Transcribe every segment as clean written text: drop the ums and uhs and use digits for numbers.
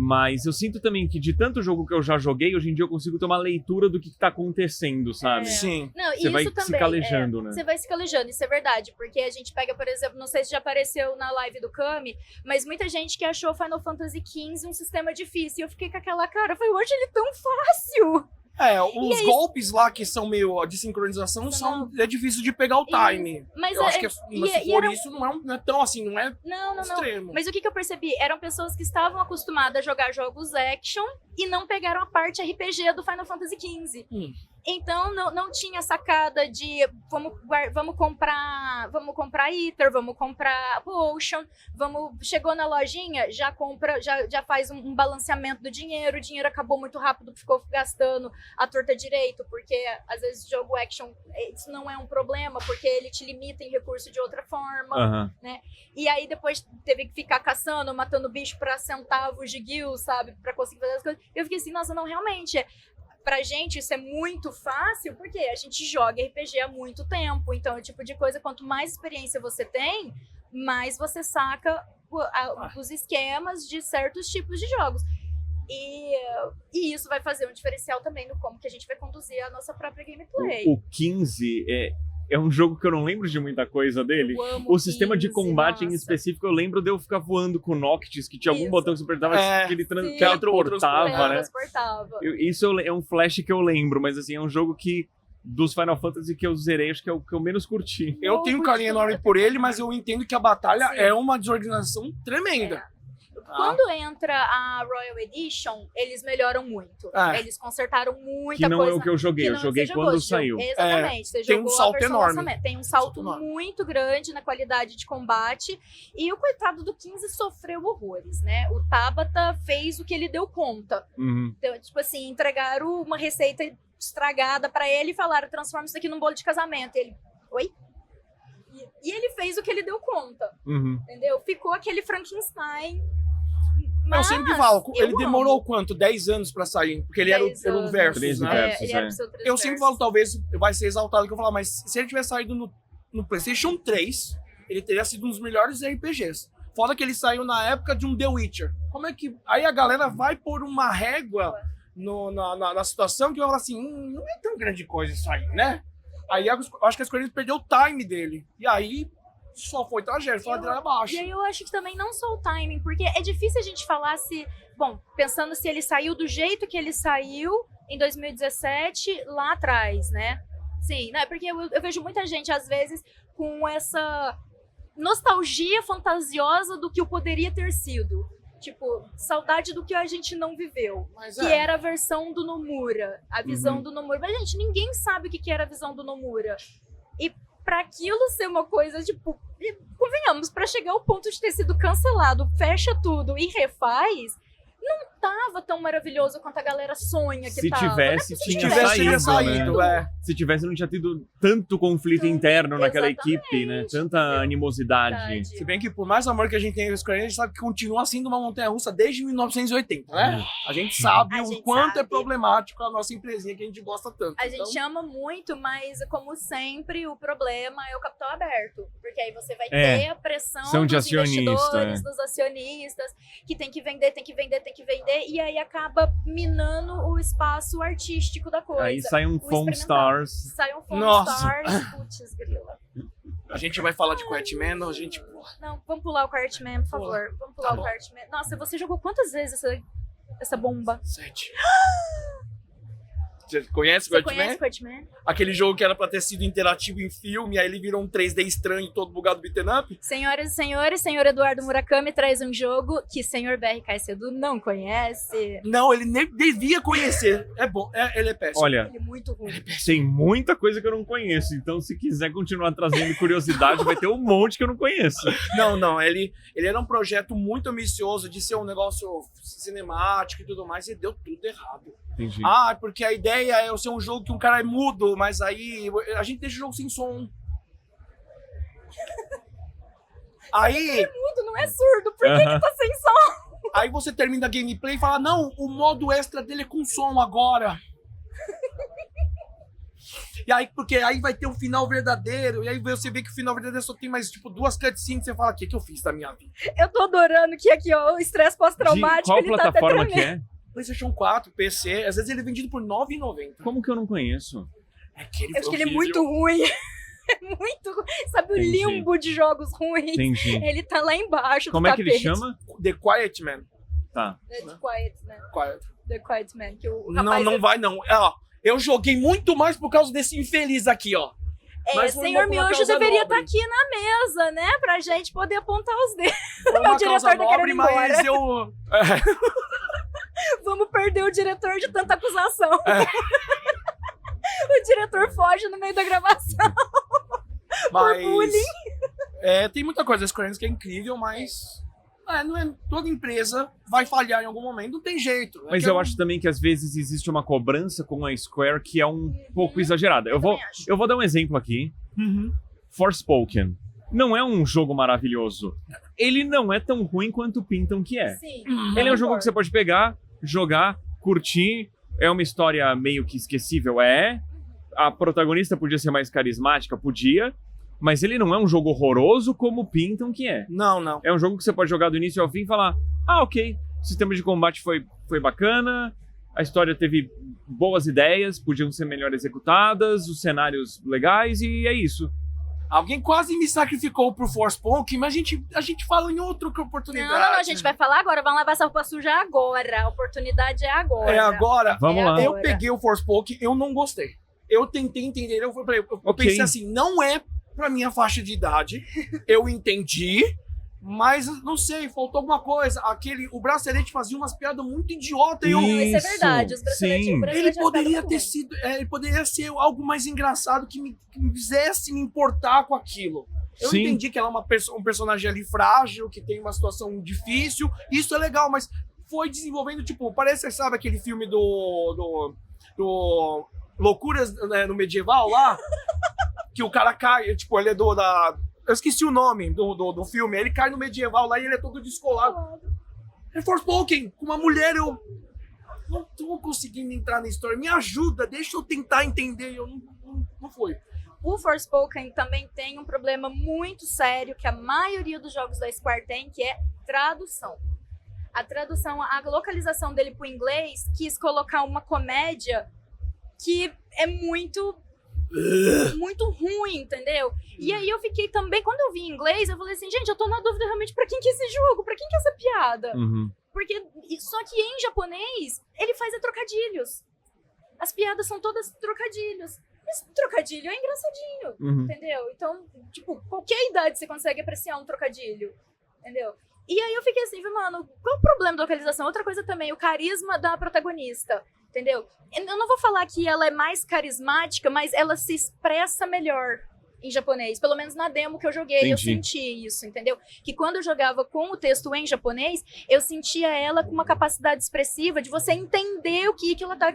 Mas eu sinto também que de tanto jogo que eu já joguei, hoje em dia eu consigo ter uma leitura do que tá acontecendo, sabe? Sim. Não, Você vai isso se também, calejando, né? Você vai se calejando, isso é verdade. Porque a gente pega, por exemplo, não sei se já apareceu na live do Kami, mas muita gente que achou Final Fantasy XV um sistema difícil. E eu fiquei com aquela cara, eu falei, hoje ele é tão fácil. Os golpes lá que são meio de sincronização é difícil de pegar o time. Mas eu acho que se for isso, não é tão assim, não é extremo. Mas o que eu percebi? Eram pessoas que estavam acostumadas a jogar jogos action e não pegaram a parte RPG do Final Fantasy XV. Então não tinha sacada de vamos comprar Ether, vamos comprar Potion, chegou na lojinha, já compra, já faz um balanceamento do dinheiro, o dinheiro acabou muito rápido, ficou gastando a torta direito, porque às vezes jogo action, isso não é um problema, porque ele te limita em recurso de outra forma, né? E aí depois teve que ficar caçando, matando bicho pra centavos de guild, sabe? Pra conseguir fazer as coisas. Eu fiquei assim, nossa, não, realmente, pra gente isso é muito fácil, porque a gente joga RPG há muito tempo, então é o tipo de coisa, quanto mais experiência você tem, mais você saca os esquemas de certos tipos de jogos. E isso vai fazer um diferencial também no como que a gente vai conduzir a nossa própria gameplay. O 15 é um jogo que eu não lembro de muita coisa dele. O sistema de combate em específico, eu lembro de eu ficar voando com o Noctis, que tinha algum botão que você apertava que ele transportava, né? Isso é um flash que eu lembro, mas assim, é um jogo que dos Final Fantasy que eu zerei, acho que é o que eu menos curti. Eu tenho um carinho enorme por ele, mas eu entendo que a batalha é uma desorganização tremenda. Quando entra a Royal Edition, eles melhoram muito. Eles consertaram muita coisa. Que não é o que eu joguei. Eu joguei quando saiu. Exatamente. Você tem jogou um salto a versão enorme. lançamento. Tem um salto muito grande na qualidade de combate. E o coitado do 15 sofreu horrores, né? O Tabata fez o que ele deu conta. Então, tipo assim, entregaram uma receita estragada pra ele e falaram, transforma isso aqui num bolo de casamento. E ele, oi? E ele fez o que ele deu conta. Entendeu? Ficou aquele Frankenstein. Eu sempre falo, ele demorou quanto? 10 anos pra sair? Porque ele era o Versus, 13 né? Versus, eu sempre falo, talvez vai ser exaltado que eu falar, mas se ele tivesse saído no PlayStation 3, ele teria sido um dos melhores RPGs. Foda que ele saiu na época de um The Witcher. Como é que... Aí a galera vai pôr uma régua na situação que vai falar assim, não é tão grande coisa isso aí, né? Aí eu acho que a Square Enix perdeu o time dele. E aí... só foi tragédia, só ladeira abaixo. E aí eu acho que também não só o timing, porque é difícil a gente falar se... Bom, pensando se ele saiu do jeito que ele saiu em 2017, lá atrás, né? Sim, né? Porque eu vejo muita gente, às vezes, com essa nostalgia fantasiosa do que o poderia ter sido. Tipo, saudade do que a gente não viveu. Que era a versão do Nomura. A visão do Nomura. Mas, gente, ninguém sabe o que era a visão do Nomura. E pra aquilo ser uma coisa, tipo... Convenhamos, pra chegar ao ponto de ter sido cancelado, fecha tudo e refaz... Não tava tão maravilhoso quanto a galera sonha que tava. Tinha saído, né? Se tivesse, não tinha tido tanto conflito interno naquela equipe, né? Tanta animosidade. Se bem que por mais amor que a gente tem com a Square Enix, a gente sabe que continua sendo uma montanha-russa desde 1980, né? A gente sabe o quanto é problemático a nossa empresinha que a gente gosta tanto. A gente ama muito, mas como sempre, o problema é o capital aberto. Porque aí você vai ter a pressão dos investidores, dos acionistas, que tem que vender, e aí acaba minando o espaço artístico da coisa. Aí sai um Foam Stars. Sai um Foam Stars, putz, grila. A gente vai falar de Quartman ou a gente... Não, vamos pular o Quartman, por favor. Vamos pular o Quartman. Nossa, você jogou quantas vezes essa bomba? 7. Você conhece o Quartman? Aquele jogo que era pra ter sido interativo em filme, aí ele virou um 3D estranho, todo bugado beaten up? Senhoras e senhores, senhor Eduardo Murakami traz um jogo que senhor BR Caicedo não conhece. Não, ele nem devia conhecer. É bom, ele é péssimo. Olha, ele é muito ruim. Tem muita coisa que eu não conheço, então se quiser continuar trazendo curiosidade, vai ter um monte que eu não conheço. Não, ele era um projeto muito ambicioso de ser um negócio cinemático e tudo mais, e deu tudo errado. Entendi. Porque a ideia é ser um jogo que um cara é mudo, mas aí a gente deixa o jogo sem som. Aí... Ele é mudo, não é surdo, por que tá sem som? Aí você termina a gameplay e fala, não, o modo extra dele é com som agora. E aí, porque aí vai ter um final verdadeiro, e aí você vê que o final verdadeiro só tem mais, tipo, 2 cutscenes, você fala, o que eu fiz da minha vida? Eu tô adorando que aqui, ó, o estresse pós-traumático, Qual ele plataforma tá que é? PlayStation 4, PC, às vezes ele é vendido por R$ 9,90. Como que eu não conheço? É aquele Eu acho que ele é muito ruim. É muito ruim. Sabe o limbo de jogos ruins? Entendi. Ele tá lá embaixo. Como é que ele chama? The Quiet Man. Tá. The Quiet Man. Quiet. The Quiet Man. Que o rapaz Não vai não. Ó, eu joguei muito mais por causa desse infeliz aqui, ó. Mas foi Senhor uma Miojo causa deveria nobre. estar aqui na mesa, né? Pra gente poder apontar os dedos. Foi uma O diretor causa tá nobre, querendo ir mas embora. eu... Vamos perder o diretor de tanta acusação. O diretor foge no meio da gravação. Mas... bullying. Tem muita coisa da Square Enix que é incrível, mas... não é, toda empresa vai falhar em algum momento, não tem jeito. Mas eu acho também que às vezes existe uma cobrança com a Square que é um pouco exagerada. Eu vou dar um exemplo aqui. Forspoken. Não é um jogo maravilhoso. Ele não é tão ruim quanto pintam que é. Sim. Ele é um jogo que você pode pegar, jogar, curtir. É uma história meio que esquecível, A protagonista podia ser mais carismática, podia. Mas ele não é um jogo horroroso como pintam que é. Não. É um jogo que você pode jogar do início ao fim e falar: ah, ok, o sistema de combate foi bacana, a história teve boas ideias, podiam ser melhor executadas, os cenários legais, e é isso. Alguém quase me sacrificou pro Forspoken, mas a gente fala em outra oportunidade. Não, a gente vai falar agora. Vamos lavar essa roupa suja agora. A oportunidade é agora. É agora. Vamos lá. Eu peguei o Forspoken, eu não gostei. Eu tentei entender, eu pensei assim, não é pra minha faixa de idade. Eu entendi, mas não sei, faltou alguma coisa. O bracelete fazia umas piadas muito idiotas. Não, isso é verdade. Os braceletinhos Ele poderia ter sido. Ele poderia ser algo mais engraçado que me fizesse me importar com aquilo. Eu entendi que ela é um personagem ali frágil, que tem uma situação difícil. Isso é legal, mas foi desenvolvendo, tipo, parece, sabe, aquele filme do Loucuras, né, no Medieval lá? Que o cara cai, tipo, ele é eu esqueci o nome do filme. Ele cai no medieval lá e ele é todo descolado. É Forspoken, com uma mulher, eu não tô conseguindo entrar na história. Me ajuda, deixa eu tentar entender. Eu não foi. O Forspoken também tem um problema muito sério que a maioria dos jogos da Square tem, que é tradução. A tradução, a localização dele pro inglês quis colocar uma comédia que é muito ruim, entendeu? E aí eu fiquei também, quando eu vi em inglês, eu falei assim, gente, eu tô na dúvida realmente pra quem que é esse jogo, pra quem que é essa piada? Porque, só que em japonês, ele faz trocadilhos. As piadas são todas trocadilhos. Esse trocadilho é engraçadinho, entendeu? Então, tipo, qualquer idade você consegue apreciar um trocadilho, entendeu? E aí eu fiquei assim, mano, qual é o problema da localização? Outra coisa também, o carisma da protagonista, entendeu? Eu não vou falar que ela é mais carismática, mas ela se expressa melhor em japonês. Pelo menos na demo que eu joguei, Entendi. eu senti isso, entendeu? Que quando eu jogava com o texto em japonês, eu sentia ela com uma capacidade expressiva de você entender o que ela tá...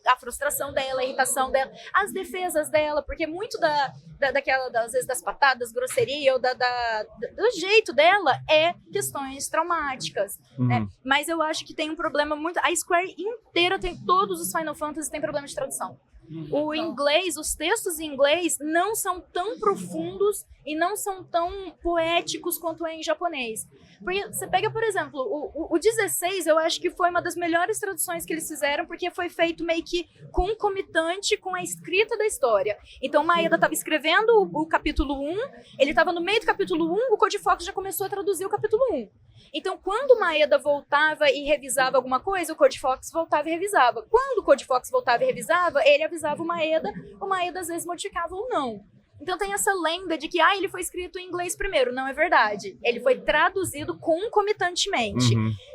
A frustração dela, a irritação dela, as defesas dela, porque muito às vezes das patadas, grosseria, ou do jeito dela é questões traumáticas, né? Mas eu acho que tem um problema muito... A Square inteira todos os Final Fantasy tem problema de tradução. O inglês, os textos em inglês não são tão profundos e não são tão poéticos quanto é em japonês. Porque você pega, por exemplo, o 16, eu acho que foi uma das melhores traduções que eles fizeram, porque foi feito meio que concomitante com a escrita da história. Então, Maeda estava escrevendo o capítulo 1, ele estava no meio do capítulo 1, o Codifox já começou a traduzir o capítulo 1. Então, quando o Maeda voltava e revisava alguma coisa, o Codifox voltava e revisava. Quando o Codifox voltava e revisava, ele avisava o Maeda às vezes modificava ou não. Então tem essa lenda de que ele foi escrito em inglês primeiro. Não é verdade. Ele foi traduzido concomitantemente.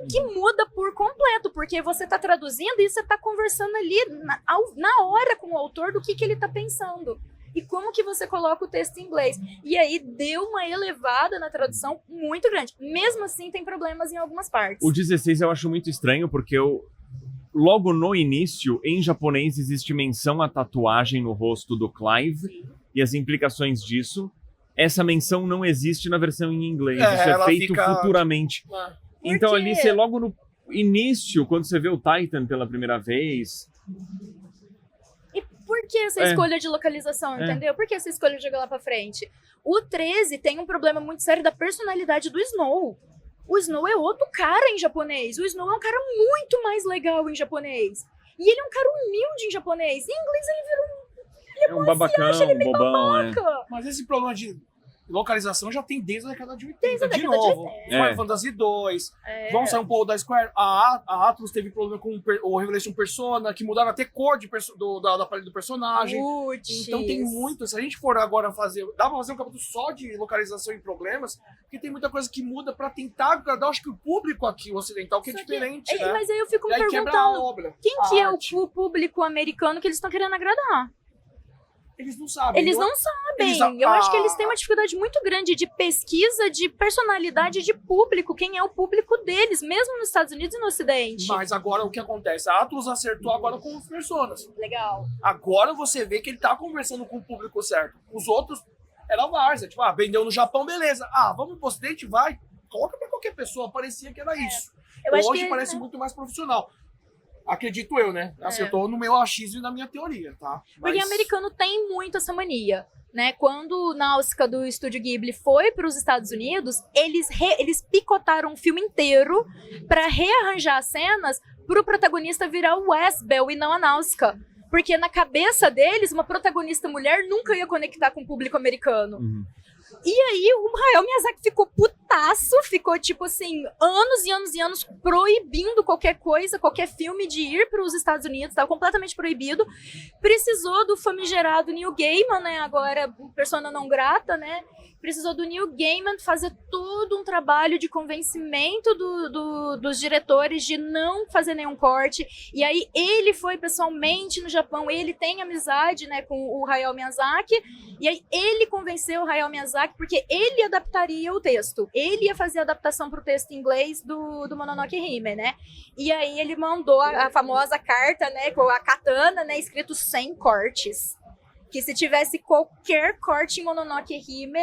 Que muda por completo, porque você está traduzindo e você está conversando ali na hora com o autor do que ele está pensando. E como que você coloca o texto em inglês. E aí deu uma elevada na tradução muito grande. Mesmo assim, tem problemas em algumas partes. O 16 eu acho muito estranho, porque logo no início, em japonês, existe menção à tatuagem no rosto do Clive e as implicações disso. Essa menção não existe na versão em inglês. Isso é feito futuramente. Então ali, você logo no início, quando você vê o Titan pela primeira vez... Por que essa escolha de localização, entendeu? Por que essa escolha de jogar lá pra frente? O 13 tem um problema muito sério da personalidade do Snow. O Snow é outro cara em japonês. O Snow é um cara muito mais legal em japonês. E ele é um cara humilde em japonês. Em inglês ele vira um babacão, um bobão, babaca. Mas esse problema de localização já tem desde a década de 80. Desde a década de novo. de 80. Final Fantasy 2. Vamos sair um pouco da Square. A Atlus teve problema com o Revelation Persona, que mudaram até cor da paleta do personagem. Então tem muito. Se a gente for agora fazer... Dá pra fazer um capítulo só de localização e problemas, porque tem muita coisa que muda pra tentar agradar, acho que o público aqui, o ocidental, que é diferente, né? Mas aí eu fico me perguntando, quem que é o público americano que eles estão querendo agradar? Eles não sabem. Eles não sabem. Eu acho que eles têm uma dificuldade muito grande de pesquisa, de personalidade de público. Quem é o público deles, mesmo nos Estados Unidos e no Ocidente. Mas agora o que acontece? A Atlus acertou agora com os personas. Legal. Agora você vê que ele tá conversando com o público certo. Os outros era várzea. Tipo, vendeu no Japão, beleza. Vamos pro Ocidente, vai. Coloca pra qualquer pessoa. Parecia que era isso. Hoje parece muito mais profissional. Acredito eu, né? Assim, eu tô no meu achismo e na minha teoria, tá? Porque americano tem muito essa mania, né? Quando Náusica do Estúdio Ghibli foi para os Estados Unidos, eles picotaram o filme inteiro para rearranjar as cenas pro protagonista virar o Wesbell e não a Náusica. Porque na cabeça deles, uma protagonista mulher nunca ia conectar com o público americano. E aí o Hayao Miyazaki ficou putaço, ficou tipo assim, anos e anos e anos proibindo qualquer coisa, qualquer filme de ir para os Estados Unidos, estava completamente proibido. Precisou do famigerado Neil Gaiman, né, agora persona não grata, né, precisou do Neil Gaiman fazer todo um trabalho de convencimento dos diretores de não fazer nenhum corte, e aí ele foi pessoalmente no Japão, ele tem amizade, né, com o Hayao Miyazaki, e aí ele convenceu o Hayao Miyazaki porque ele adaptaria o texto, ele ia fazer a adaptação para o texto em inglês do Mononoke Hime, né, e aí ele mandou a famosa carta, né, com a katana, né, escrito 100 cortes. Que se tivesse qualquer corte em Mononoke Hime,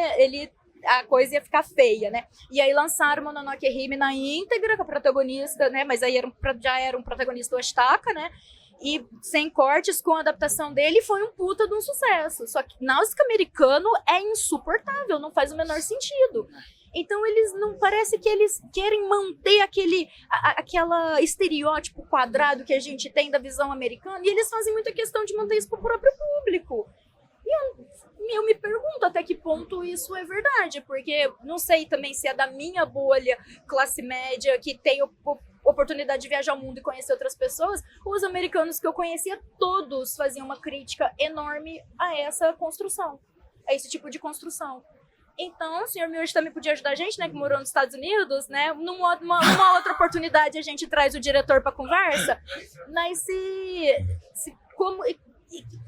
a coisa ia ficar feia, né? E aí lançaram Mononoke Hime na íntegra, com a protagonista, né? Mas aí já era um protagonista o Ashitaka, né? E sem cortes, com a adaptação dele, foi um puta de um sucesso. Só que Náusica americano é insuportável, não faz o menor sentido. Então eles não, parece que eles querem manter aquela estereótipo quadrado que a gente tem da visão americana, e eles fazem muita questão de manter isso pro próprio público. E eu me pergunto até que ponto isso é verdade, porque não sei também se é da minha bolha classe média que tem oportunidade de viajar ao mundo e conhecer outras pessoas. Os americanos que eu conhecia, todos faziam uma crítica enorme a essa construção, a esse tipo de construção. Então, o senhor Miyoshi também podia ajudar a gente, né, que morou nos Estados Unidos, né? Numa outra oportunidade a gente traz o diretor para conversa. Mas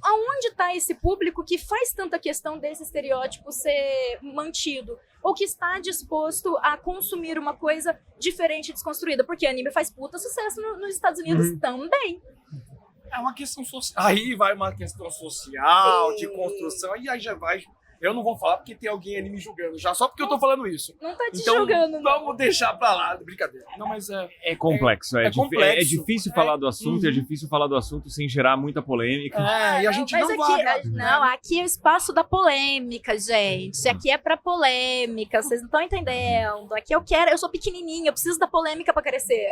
aonde está esse público que faz tanta questão desse estereótipo ser mantido? Ou que está disposto a consumir uma coisa diferente e desconstruída? Porque anime faz puta sucesso nos Estados Unidos também. É uma questão social. Aí vai uma questão social, de construção, e aí já vai... Eu não vou falar porque tem alguém ali me julgando já, só porque eu tô falando isso. Não tá te julgando, não. Vamos deixar pra lá, brincadeira. Não, mas é complexo. É difícil falar do assunto, é difícil falar do assunto sem gerar muita polêmica. E a gente não vai... Não, aqui é o espaço da polêmica, gente. Aqui é pra polêmica, vocês não estão entendendo. Aqui eu sou pequenininha, eu preciso da polêmica pra crescer.